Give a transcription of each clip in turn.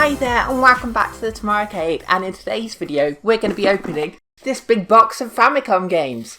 Hi there and welcome back to the Tamaracade, and in today's video we're going to be opening this big box of Famicom games.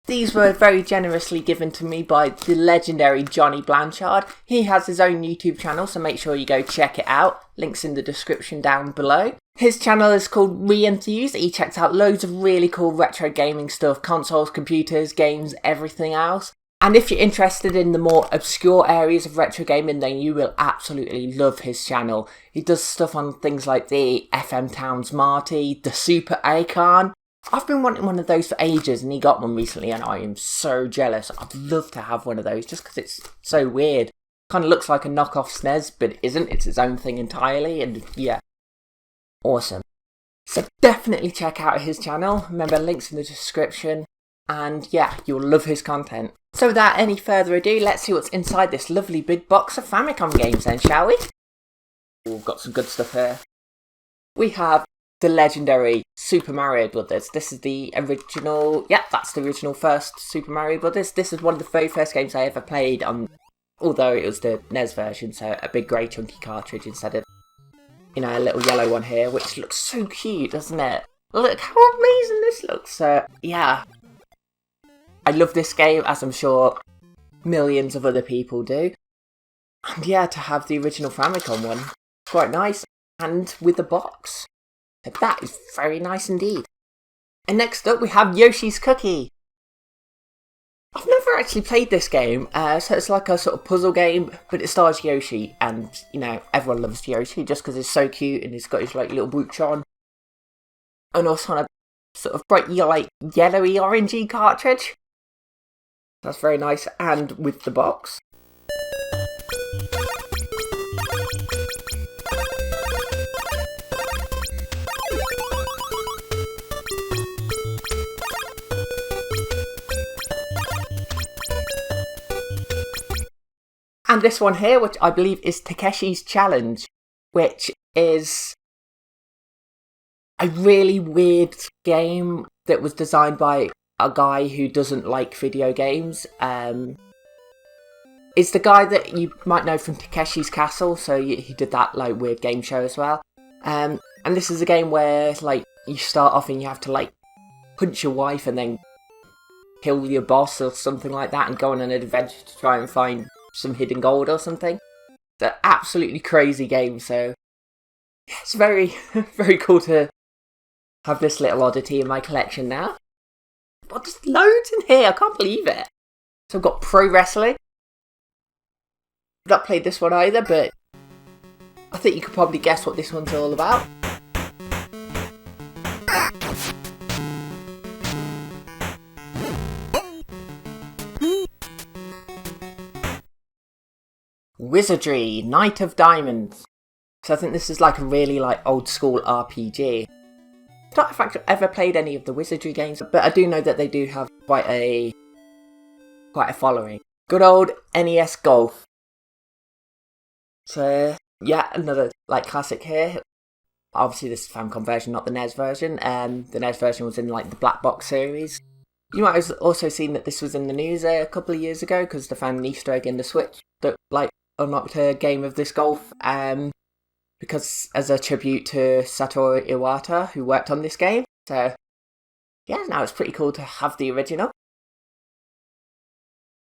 These were very generously given to me by the legendary Johnny Blanchard. He has his own YouTube channel, so make sure you go check it out. Links in the description down below. His channel is called Re-Enthused. He checks out loads of really cool retro gaming stuff, consoles, computers, games, everything else. And if you're interested in the more obscure areas of retro gaming, then you will absolutely love his channel. He does stuff on things like the FM Towns Marty, the Super Icon. I've been wanting one of those for ages, and he got one recently, and I am so jealous. I'd love to have one of those, just because it's so weird. Kind of looks like a knockoff SNES, but it isn't. It's its own thing entirely, and yeah, awesome. So definitely check out his channel. Remember, links in the description, and yeah, you'll love his content. So without any further ado, let's see what's inside this lovely big box of Famicom games then, shall we? We've got some good stuff here. We have the legendary Super Mario Brothers. This is the original, yeah, that's the original first Super Mario Brothers. This is one of the very first games I ever played on, although it was the NES version, so a big grey chunky cartridge instead of, you know, a little yellow one here, which looks so cute, doesn't it? Look how amazing this looks. Yeah. I love this game, as I'm sure millions of other people do. And yeah, to have the original Famicom one, quite nice. And with the box. So that is very nice indeed. And next up we have Yoshi's Cookie. I've never actually played this game, so it's like a sort of puzzle game, but it stars Yoshi. And, you know, everyone loves Yoshi just because he's so cute and he's got his like little boots on. And also on a sort of bright like yellowy orangey cartridge. That's very nice, and with the box. And this one here, which I believe is Takeshi's Challenge, which is a really weird game that was designed by a guy who doesn't like video games. It's the guy that you might know from Takeshi's Castle, so he did that like weird game show as well. And this is a game where like you start off and you have to like punch your wife and then kill your boss or something like that and go on an adventure to try and find some hidden gold or something. It's an absolutely crazy game, so it's very, very cool to have this little oddity in my collection now. But there's loads in here, I can't believe it. So I've got Pro Wrestling. I've not played this one either, but I think you could probably guess what this one's all about. Wizardry, Knight of Diamonds. So I think this is like a really like old school RPG. I don't know if I've ever played any of the Wizardry games, but I do know that they do have quite a following. Good old NES Golf. So yeah, another like classic here. Obviously this is the Famicom version, not the NES version. The NES version was in like the Black Box series. You might have also seen that this was in the news a couple of years ago because they found an Easter egg in the Switch that like unlocked a game of this golf. Because as a tribute to Satoru Iwata, who worked on this game. So, yeah, now it's pretty cool to have the original.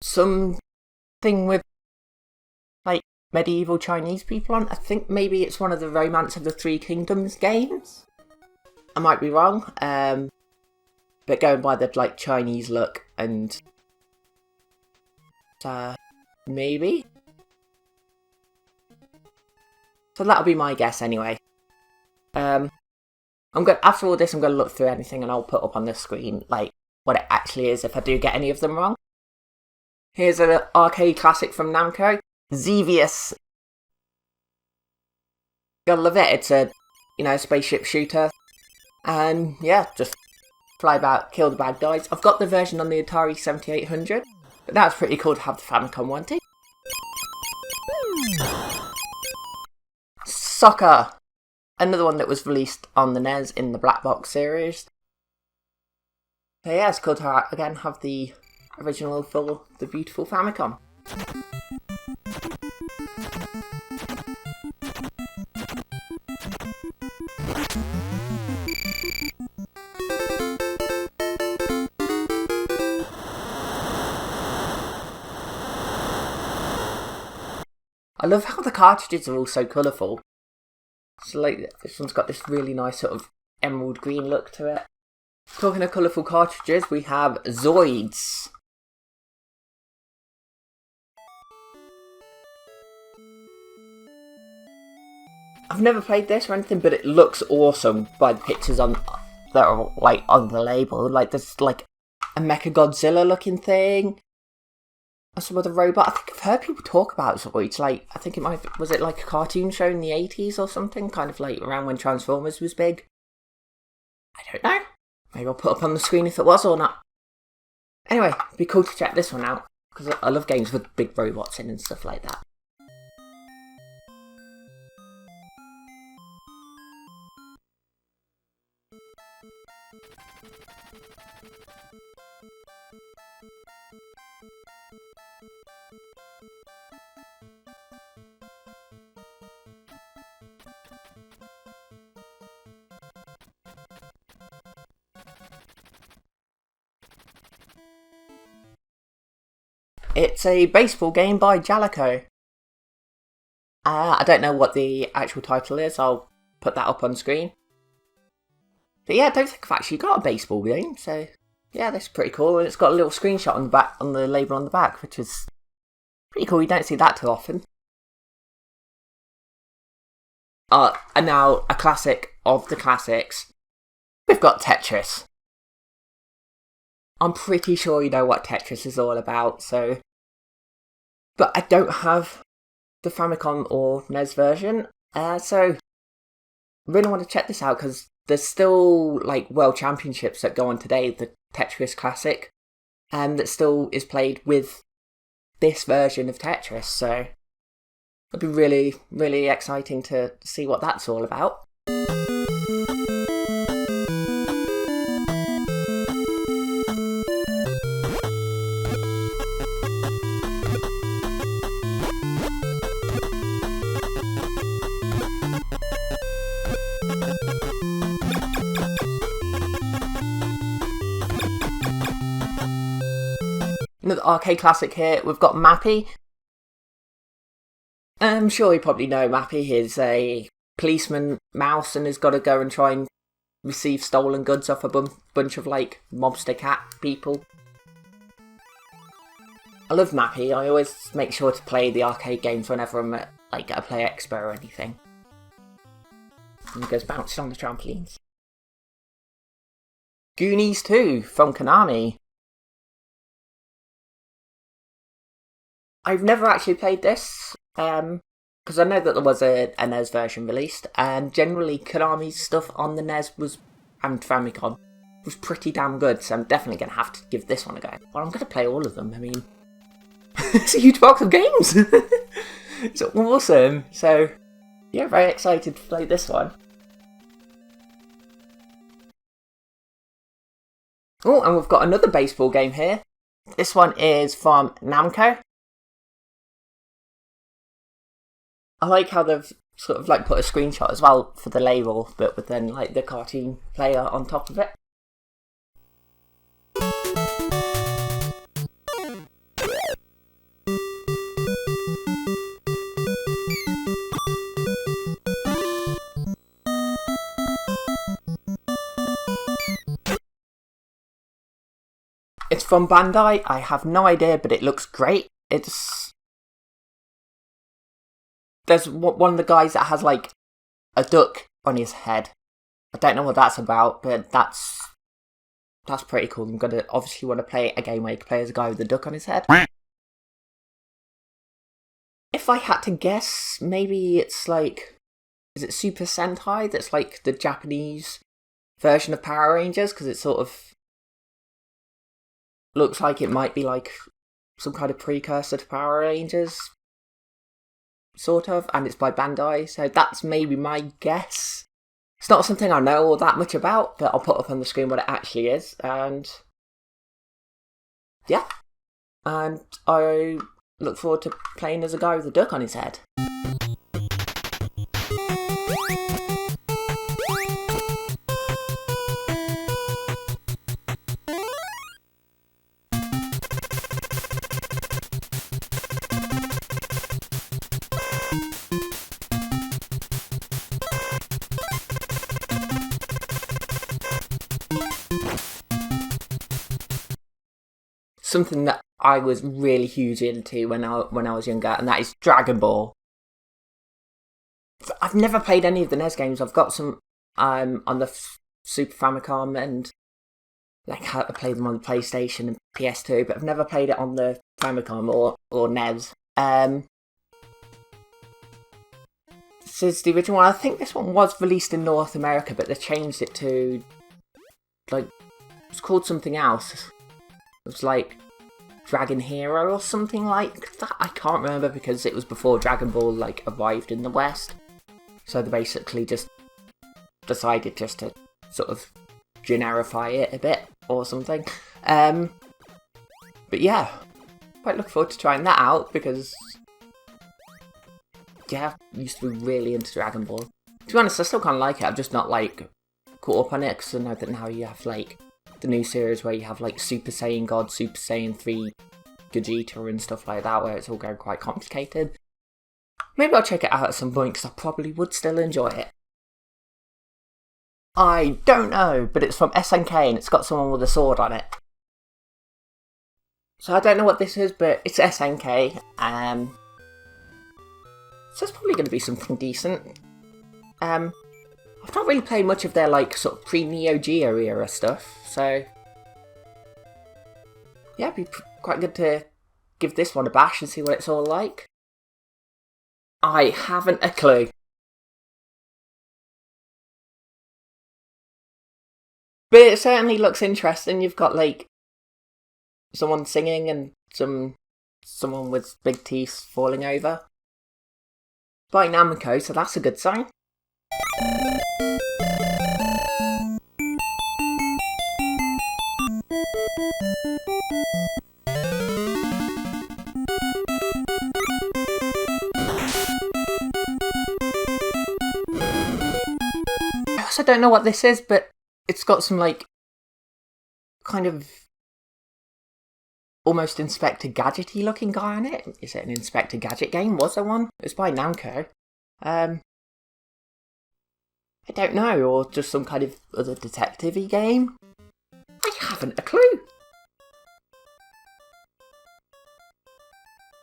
Something with, like, medieval Chinese people on. I think maybe it's one of the Romance of the Three Kingdoms games. I might be wrong. But going by the, like, Chinese look and... maybe? So that'll be my guess anyway. After all this, I'm going to look through anything and I'll put up on the screen like what it actually is if I do get any of them wrong. Here's an arcade classic from Namco, Xevious. Gotta love it. It's a, you know, spaceship shooter, and yeah, just fly about, kill the bad guys. I've got the version on the Atari 7800, but that's pretty cool to have the Famicom one too. Soccer! Another one that was released on the NES in the Black Box series. So yeah, it's cool to again have the original for the beautiful Famicom. I love how the cartridges are all so colourful. So like, this one's got this really nice sort of emerald green look to it. Talking of colourful cartridges, we have Zoids. I've never played this or anything, but it looks awesome by the pictures on that are like on the label. Like there's like a Mecha Godzilla looking thing, and some other robot. I think I've heard people talk about Zoids. Like I think was it like a cartoon show in the 80s or something, kind of like around when Transformers was big. I don't know. Maybe I'll put up on the screen if it was or not. Anyway, it'd be cool to check this one out because I love games with big robots in and stuff like that. It's a baseball game by Jalico. I don't know what the actual title is, I'll put that up on screen. But yeah, I don't think I've actually got a baseball game, so yeah, that's pretty cool. And it's got a little screenshot on the back, on the label on the back, which is pretty cool. You don't see that too often. And now, a classic of the classics. We've got Tetris. I'm pretty sure you know what Tetris is all about, so... But I don't have the Famicom or NES version, so... I really want to check this out, because there's still, like, World Championships that go on today, the Tetris Classic, that still is played with this version of Tetris, so... It'd be really, really exciting to see what that's all about. Another arcade classic here, we've got Mappy. I'm sure you probably know Mappy. He's a policeman mouse and has got to go and try and receive stolen goods off a bunch of, like, mobster cat people. I love Mappy. I always make sure to play the arcade games whenever I'm at, like, a Play Expo or anything. And he goes bouncing on the trampolines. Goonies 2 from Konami. I've never actually played this, because I know that there was a NES version released, and generally Konami's stuff on the NES and Famicom was pretty damn good, so I'm definitely going to have to give this one a go. Well, I'm going to play all of them, I mean, it's a huge box of games! It's awesome, so yeah, very excited to play this one. Oh, and we've got another baseball game here. This one is from Namco. I like how they've sort of like put a screenshot as well for the label, but with then like the cartoon player on top of it. It's from Bandai. I have no idea, but it looks great. There's one of the guys that has, like, a duck on his head. I don't know what that's about, but that's pretty cool. I'm going to obviously want to play a game where you can play as a guy with a duck on his head. If I had to guess, maybe it's like... Is it Super Sentai? That's like the Japanese version of Power Rangers? Because it sort of looks like it might be like some kind of precursor to Power Rangers. Sort of, and it's by Bandai, so that's maybe my guess. It's not something I know all that much about, but I'll put up on the screen what it actually is, and yeah. And I look forward to playing as a guy with a duck on his head. something that I was really huge into when I was younger, and that is Dragon Ball. I've never played any of the NES games. I've got some on the Super Famicom, and like I played them on the PlayStation and PS2, but I've never played it on the Famicom or NES. This is the original one. I think this one was released in North America, but they changed it to, like, it's called something else. It was like Dragon Hero or something like that. I can't remember because it was before Dragon Ball like arrived in the West. So they basically just decided just to sort of generify it a bit or something. But yeah, quite look forward to trying that out because, yeah, I used to be really into Dragon Ball. To be honest, I still kind of like it. I'm just not like caught up on it because I know that now you have like the new series where you have like Super Saiyan God, Super Saiyan 3 Gogeta and stuff like that, where it's all going quite complicated. Maybe I'll check it out at some point because I probably would still enjoy it. I don't know, but it's from SNK and it's got someone with a sword on it. So I don't know what this is, but it's SNK. So it's probably going to be something decent. I've not really played much of their like sort of pre-Neo Geo era stuff, so yeah, it'd be quite good to give this one a bash and see what it's all like. I haven't a clue. But it certainly looks interesting. You've got like someone singing and someone with big teeth falling over. By Namco, so that's a good sign. I also don't know what this is, but it's got some like kind of almost Inspector Gadget-y looking guy on it. Is it an Inspector Gadget game? Was there one? It's by Namco. I don't know, or just some kind of other detective-y game? I haven't a clue.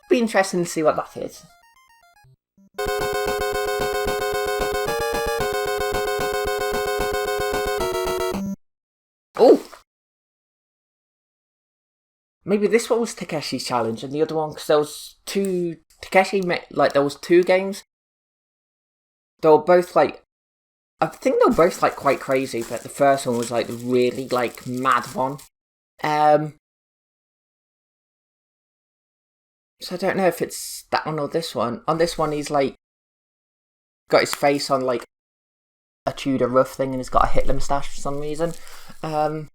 Be interesting to see what that is. Oh! Maybe this one was Takeshi's Challenge and the other one, because there was two... there was two games. They were both like... I think they were both like quite crazy, but the first one was like the really like mad one. So I don't know if it's that one or this one. On this one he's like... got his face on like a Tudor rough thing and he's got a Hitler moustache for some reason. So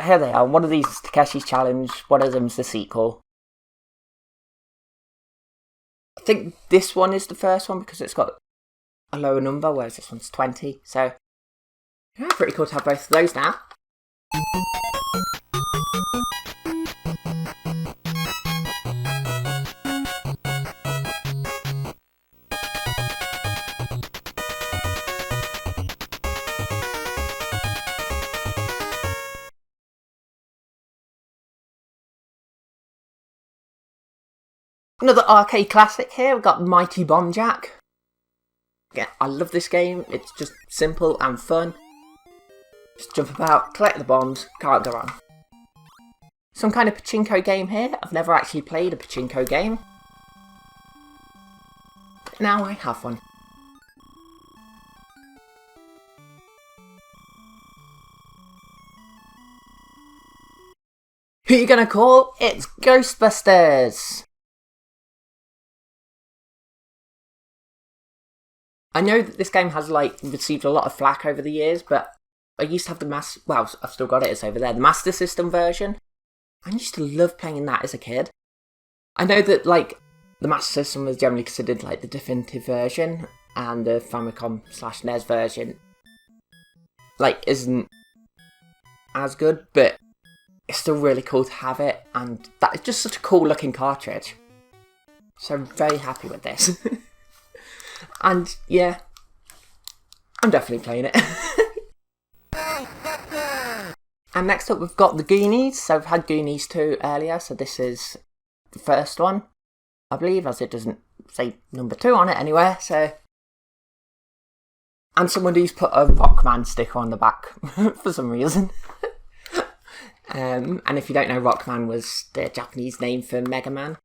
here they are. One of these is Takeshi's Challenge, one of them's the sequel. I think this one is the first one because it's got a lower number, whereas this one's 20. So, yeah, pretty cool to have both of those now. Another arcade classic here, we've got Mighty Bomb Jack. Yeah, I love this game, it's just simple and fun. Just jump about, collect the bombs, can't go wrong. Some kind of pachinko game here, I've never actually played a pachinko game. But now I have one. Who are you gonna call? It's Ghostbusters! I know that this game has like received a lot of flack over the years, but I used to have the I've still got it, it's over there, the Master System version. I used to love playing that as a kid. I know that like the Master System was generally considered like the definitive version, and the Famicom/NES version like isn't as good, but it's still really cool to have it, and that is just such a cool looking cartridge. So I'm very happy with this. And yeah, I'm definitely playing it. And next up we've got the Goonies. So we've had Goonies 2 earlier, so this is the first one, I believe, as it doesn't say number 2 on it anywhere, so... And somebody's put a Rockman sticker on the back, for some reason. And if you don't know, Rockman was the Japanese name for Mega Man.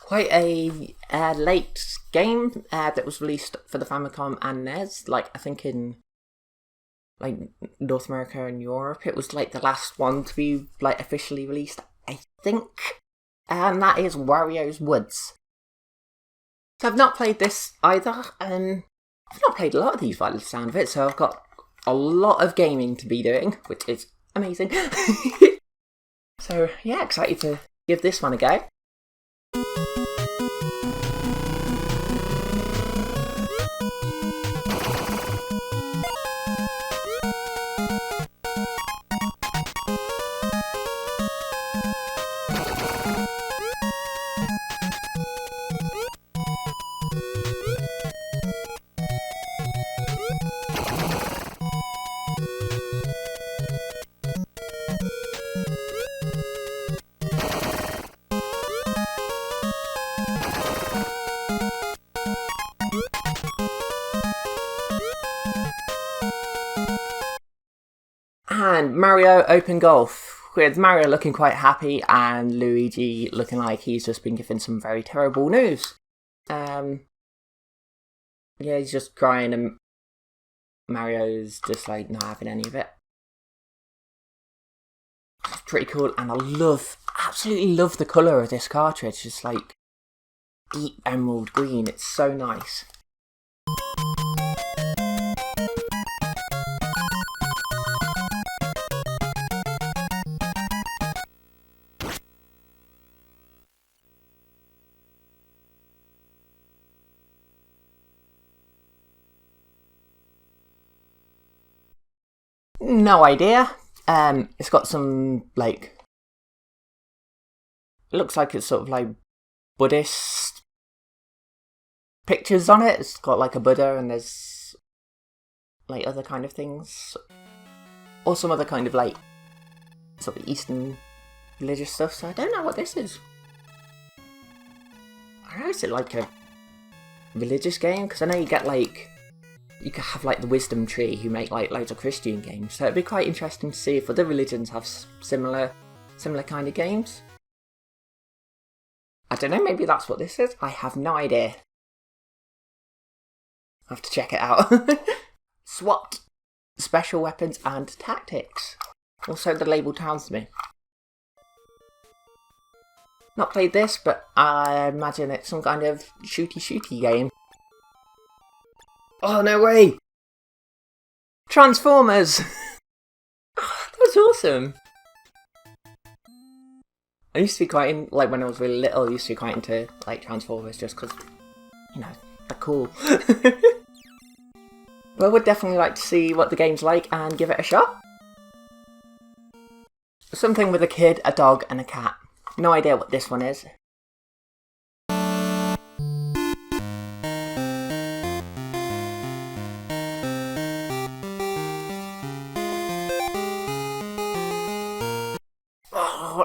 Quite a late game that was released for the Famicom and NES, like I think in like North America and Europe. It was like the last one to be like officially released, I think. And that is Wario's Woods. So I've not played this either. I've not played a lot of these by the sound of it, so I've got a lot of gaming to be doing, which is amazing. So yeah, excited to give this one a go. And Mario Open Golf, with Mario looking quite happy and Luigi looking like he's just been given some very terrible news. Yeah, he's just crying and Mario's just like not having any of it. It's pretty cool, and I absolutely love the colour of this cartridge. It's like deep emerald green, it's so nice. No idea. It's got some, like... It looks like it's sort of like Buddhist pictures on it. It's got like a Buddha and there's like other kind of things. Or some other kind of like sort of Eastern religious stuff. So I don't know what this is. I don't know, is it like a religious game? Because I know you get like... You could have like the Wisdom Tree who make like loads of Christian games, so it'd be quite interesting to see if other religions have similar kind of games. I don't know, maybe that's what this is. I have no idea. I have to check it out. SWAT, Special Weapons and Tactics. Also the label tells me. Not played this, but I imagine it's some kind of shooty game. Oh, no way! Transformers! That's awesome! I used to be quite like when I was really little, I used to be quite into like Transformers just because, you know, they're cool. But I would definitely like to see what the game's like and give it a shot. Something with a kid, a dog and a cat. No idea what this one is.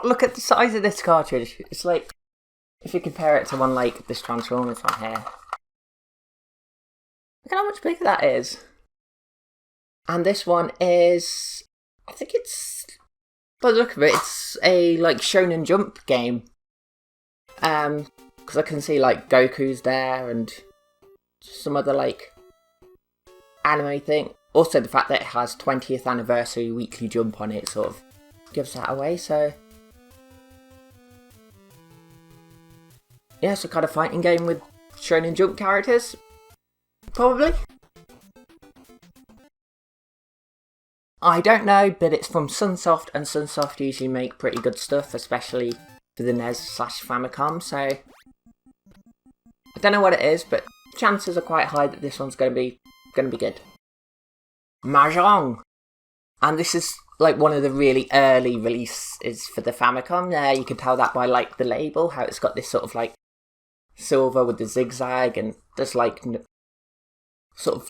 Look at the size of this cartridge. It's like, if you compare it to one like this Transformers one here. Look at how much bigger that is. And this one is, I think it's, by the look of it, it's a like Shonen Jump game. Because I can see like Goku's there and some other like anime thing. Also the fact that it has 20th anniversary weekly jump on it sort of gives that away, so... Yeah, it's a kind of fighting game with Shonen Jump characters. Probably. I don't know, but it's from Chunsoft, and Chunsoft usually make pretty good stuff, especially for the NES/Famicom, so... I don't know what it is, but chances are quite high that this one's going to be good. Mahjong! And this is like one of the really early releases for the Famicom. You can tell that by like the label, how it's got this sort of like silver with the zigzag, and there's like sort of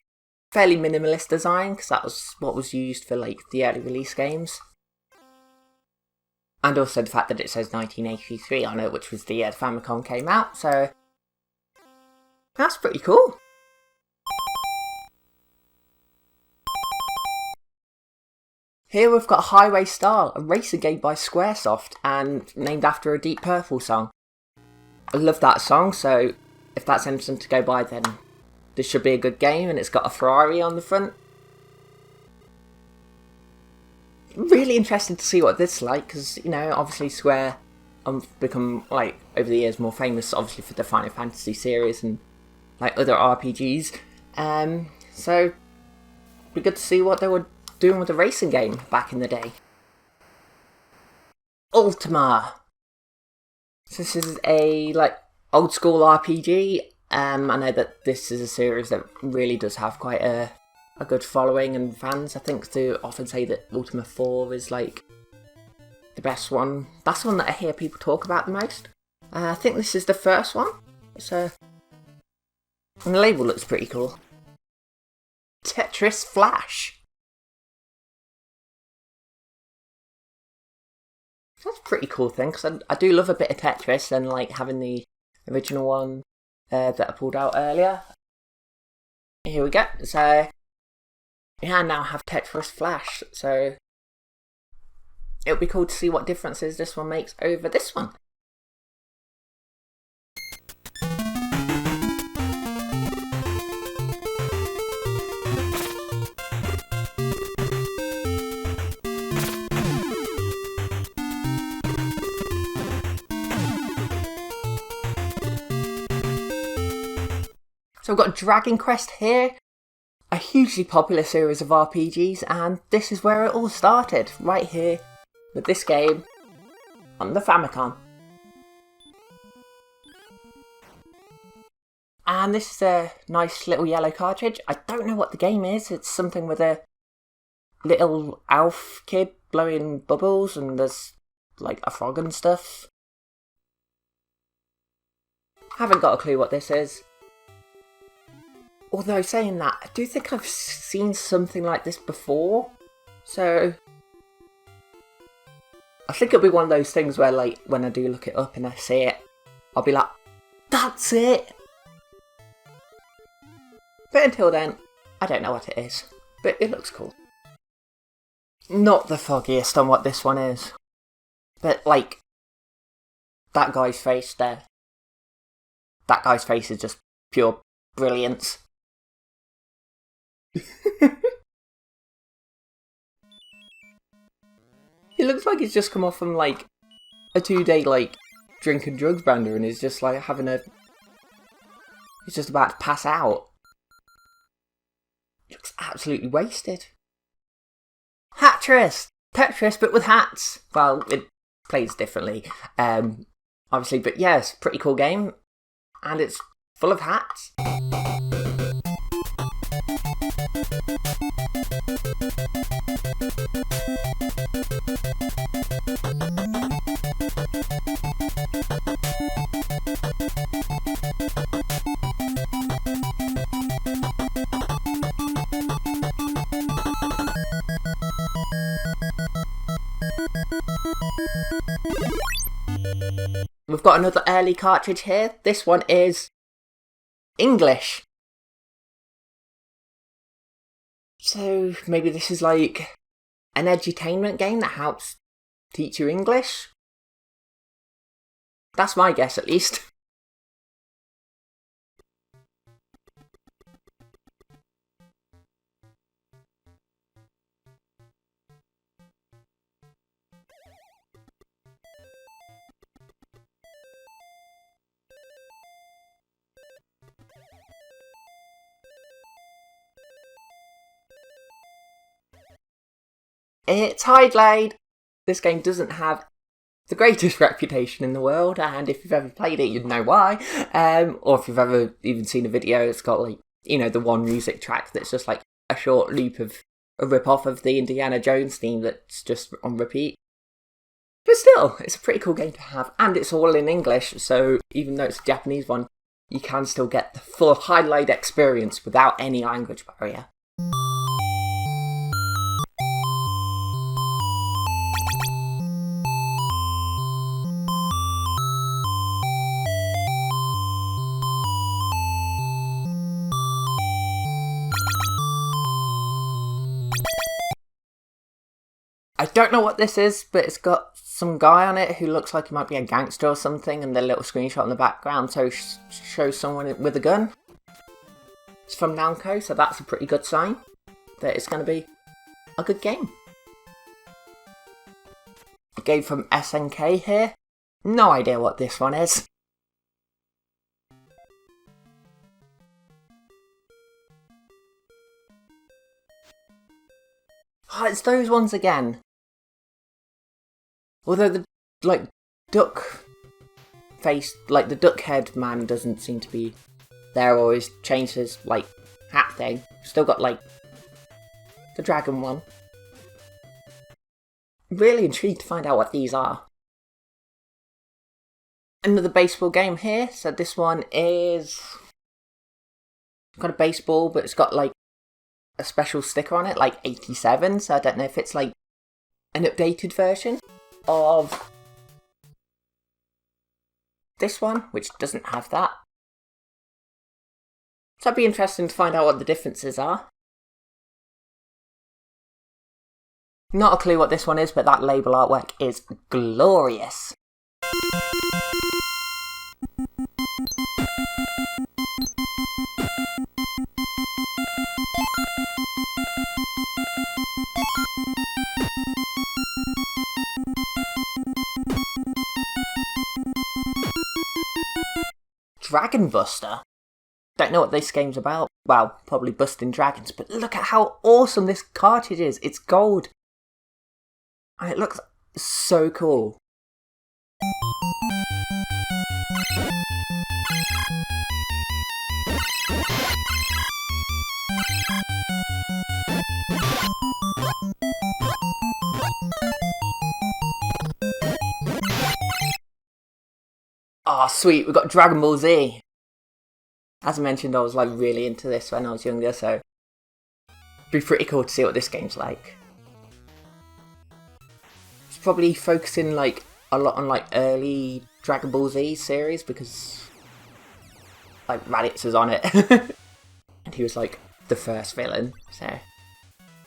fairly minimalist design, because that was what was used for like the early release games. And also the fact that it says 1983 on it, which was the year the Famicom came out, so that's pretty cool. Here we've got Highway Star, a racing game by Squaresoft, and named after a Deep Purple song. I love that song, so if that's anything to go by, then this should be a good game, and it's got a Ferrari on the front. Really interested to see what this is like, because, you know, obviously Square become, like, over the years more famous, obviously, for the Final Fantasy series and, like, other RPGs. So, it'd be good to see what they were doing with the racing game back in the day. Ultima. So this is a, like, old school RPG. I know that this is a series that really does have quite a good following and fans. I think they often say that Ultima 4 is like the best one. That's the one that I hear people talk about the most. I think this is the first one. And the label looks pretty cool. Tetris Flash. That's a pretty cool thing, because I do love a bit of Tetris, and like having the original one that I pulled out earlier. Here we go. So yeah, I now have Tetris Flash, so it'll be cool to see what differences this one makes over this one. So I've got Dragon Quest here, a hugely popular series of RPGs, and this is where it all started, right here with this game on the Famicom. And this is a nice little yellow cartridge. I don't know what the game is. It's something with a little elf kid blowing bubbles, and there's like a frog and stuff. Haven't got a clue what this is. Although saying that, I do think I've seen something like this before. So I think it'll be one of those things where, like, when I do look it up and I see it, I'll be like, that's it! But until then, I don't know what it is. But it looks cool. Not the foggiest on what this one is. But, like, that guy's face there. That guy's face is just pure brilliance. It looks like he's just come off from like a 2-day like drink and drugs bender, and he's just like he's just about to pass out. He looks absolutely wasted. Tetris, but with hats. Well, it plays differently, obviously, but yeah, it's a pretty cool game, and it's full of hats. We've got another early cartridge here. This one is English. So maybe this is like an edutainment game that helps teach you English? That's my guess, at least. It's Highblade. This game doesn't have the greatest reputation in the world, and if you've ever played it, you'd know why. Or if you've ever even seen a video, it's got, like, you know, the one music track that's just like a short loop of a rip-off of the Indiana Jones theme that's just on repeat. But still, it's a pretty cool game to have, and it's all in English, so even though it's a Japanese one, you can still get the full highlight experience without any language barrier. I don't know what this is, but it's got some guy on it who looks like he might be a gangster or something, and the little screenshot in the background shows someone with a gun. It's from Namco, so that's a pretty good sign that it's going to be a good game. A game from SNK here. No idea what this one is. Oh, it's those ones again. Although the, duck face, the duck head man doesn't seem to be there, or he's changed his, hat thing. Still got, the dragon one. Really intrigued to find out what these are. Another baseball game here. So this one is got a baseball, but it's got, a special sticker on it, 87, so I don't know if it's, an updated version of this one, which doesn't have that. So it'd be interesting to find out what the differences are. Not a clue what this one is, but that label artwork is glorious. Dragon Buster. Don't know what this game's about. Well, probably busting dragons, but look at how awesome this cartridge is. It's gold. And it looks so cool. Oh, sweet, we've got Dragon Ball Z. As I mentioned, I was really into this when I was younger, so it'd be pretty cool to see what this game's like. It's probably focusing a lot on early Dragon Ball Z series, because Raditz is on it. And he was the first villain, so it'd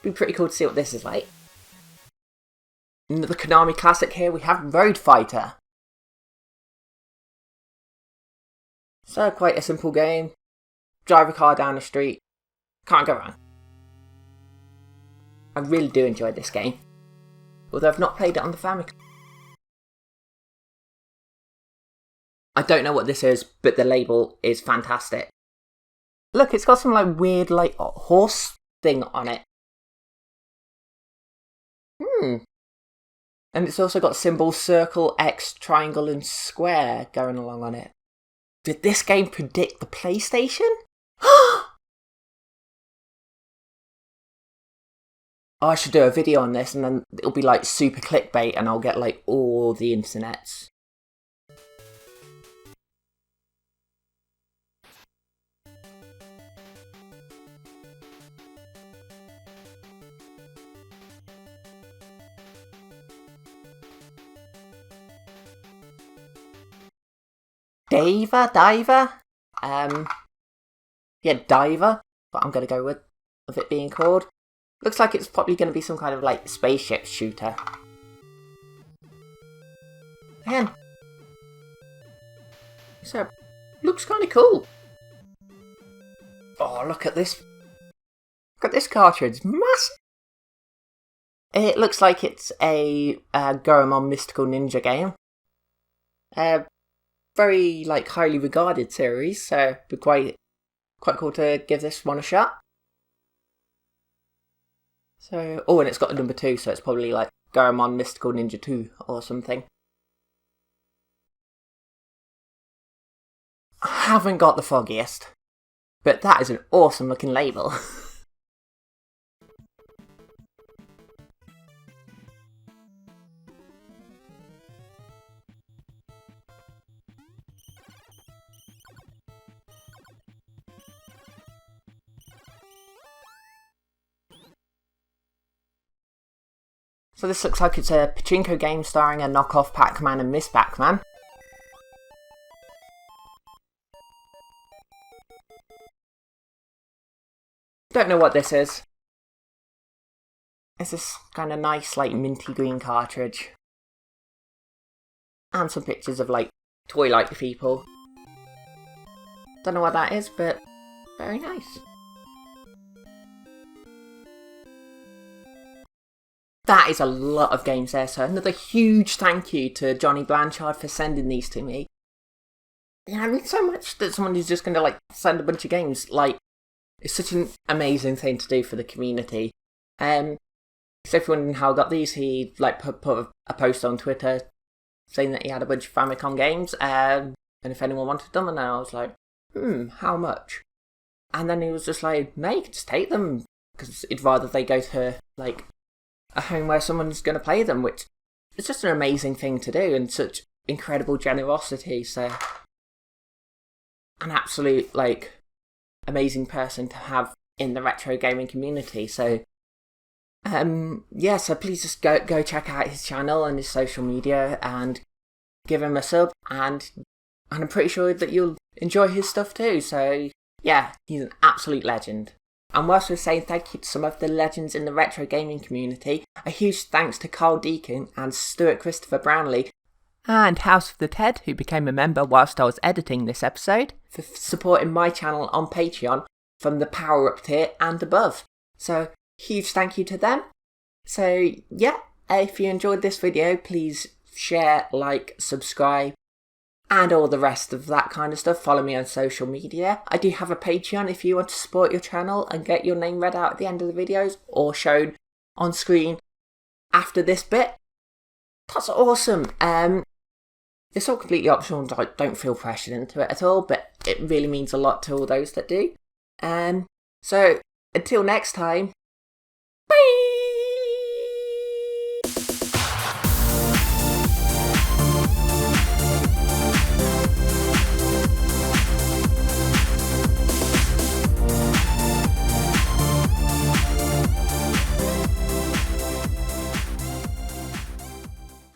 be pretty cool to see what this is like. Another Konami classic here, we have Road Fighter. So, quite a simple game. Drive a car down the street. Can't go wrong. I really do enjoy this game. Although I've not played it on the Famicom. I don't know what this is, but the label is fantastic. Look, it's got some weird horse thing on it. And it's also got symbols circle, X, triangle and square going along on it. Did this game predict the PlayStation? Oh, I should do a video on this, and then it'll be super clickbait, and I'll get all the internets. Diver? Yeah, Diver, but I'm going to go with it being called. Looks like it's probably going to be some kind of spaceship shooter. Again. So, looks kind of cool. Oh, look at this. Look at this cartridge. Massive. It looks like it's a Goemon Mystical Ninja game. Very highly regarded series, so it'd be quite cool to give this one a shot. So, oh, and it's got a number 2, so it's probably Goemon Mystical Ninja 2 or something. I haven't got the foggiest, but that is an awesome looking label. So this looks like it's a pachinko game starring a knockoff Pac-Man and Miss Pac-Man. Don't know what this is. It's this kind of nice, like, minty green cartridge. And some pictures of, like, toy-like people. Don't know what that is, but very nice. That is a lot of games there, so another huge thank you to Johnny Blanchard for sending these to me. Yeah, I mean, so much that someone is just going to, like, send a bunch of games. Like, it's such an amazing thing to do for the community. So if you're wondering how I got these, he, like, put a post on Twitter saying that he had a bunch of Famicom games, and if anyone wanted them, and I was like, how much? And then he was just like, no, you can just take them, because it'd rather they go to, like, a home where someone's going to play them, which is just an amazing thing to do, and such incredible generosity, so an absolute, like, amazing person to have in the retro gaming community, so yeah, so please just go check out his channel and his social media and give him a sub, and I'm pretty sure that you'll enjoy his stuff too, so yeah, he's an absolute legend. And whilst we're saying thank you to some of the legends in the retro gaming community, a huge thanks to Carl Deacon and Stuart Christopher Brownlee, and House of the Ted, who became a member whilst I was editing this episode, for supporting my channel on Patreon from the Power Up tier and above. So, huge thank you to them. So, yeah, if you enjoyed this video, please share, like, subscribe, and all the rest of that kind of stuff. Follow me on social media. I do have a Patreon if you want to support your channel and get your name read out at the end of the videos or shown on screen after this bit. That's awesome. It's all completely optional. Don't feel pressured into it at all, but it really means a lot to all those that do. So, until next time, bye!